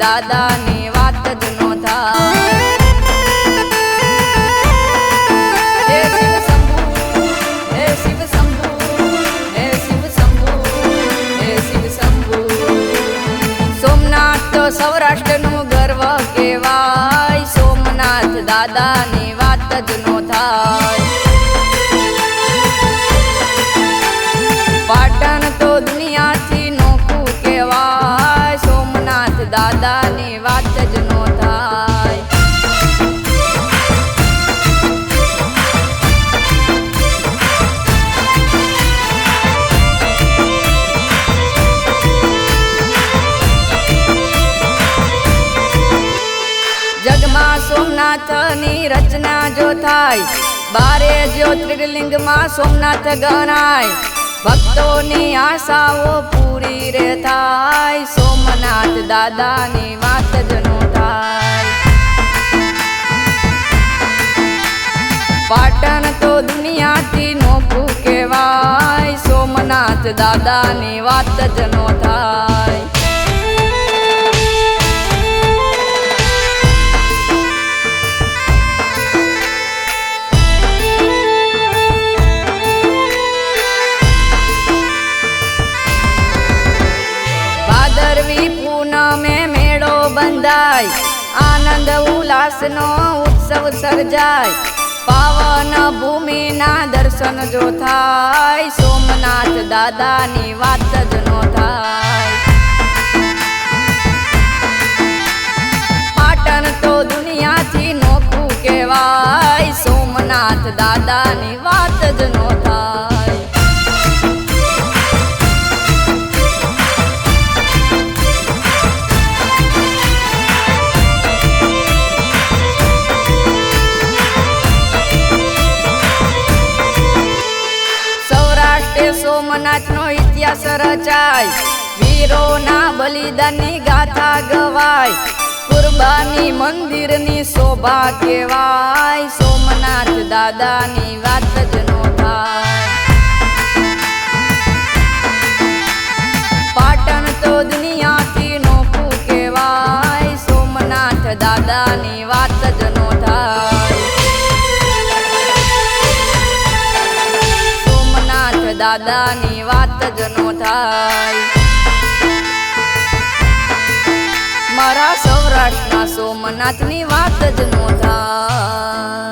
દાદાની વાત જ નો થાય। હે શિવ શંભુ, હે શિવ શંભુ, હે શિવ શંભુ, હે શિવ શંભુ। સોમનાથ તો સૌરાષ્ટ્રનું ગર્વ કહેવાય, સોમનાથ દાદાની વાત જ નો થાય। પાટણ તો દુનિયાથી નોખું કહેવાય, સોમનાથ દાદાની વાત જ નો થાય। જગમાં સોમનાથની રચના જો થાય, 12 જ્યોતિર્લિંગમાં સોમનાથ ગણાય। ભક્તોની આશાઓ પૂરી રે થાય, સોમનાથ દાદાની વાત જ નો થાય। પાટણ તો દુનિયાથી નોખું કહેવાય, સોમનાથ દાદાની વાત જ નો થાય। ભાદરવી પૂનમે મેળો બંધાય, આનંદ ઉલ્લાસનો ઉત્સવ સર્જાય। પાવન ભૂમિના દર્શન જો થાય, સોમનાથ દાદાની વાત જ નો થાય। પાટણ તો દુનિયાથી નોખું કહેવાય, સોમનાથ દાદાની વાત જ નો થાય। સોમનાથનો ઇતિહાસ રચાય, વીરોના બલિદાનની ગાથા ગવાય। કુરબાની મંદિરની શોભા કહેવાય, સોમનાથ દાદાની વાત જ નો થાય। પાટણ તો દુનિયાથી નોખું કહેવાય, સોમનાથ દાદાની વાત જ નો થાય। દાદાની વાત જ નો થાય। મારા સૌરાષ્ટ્રના સોમનાથની વાત જ નો થાય।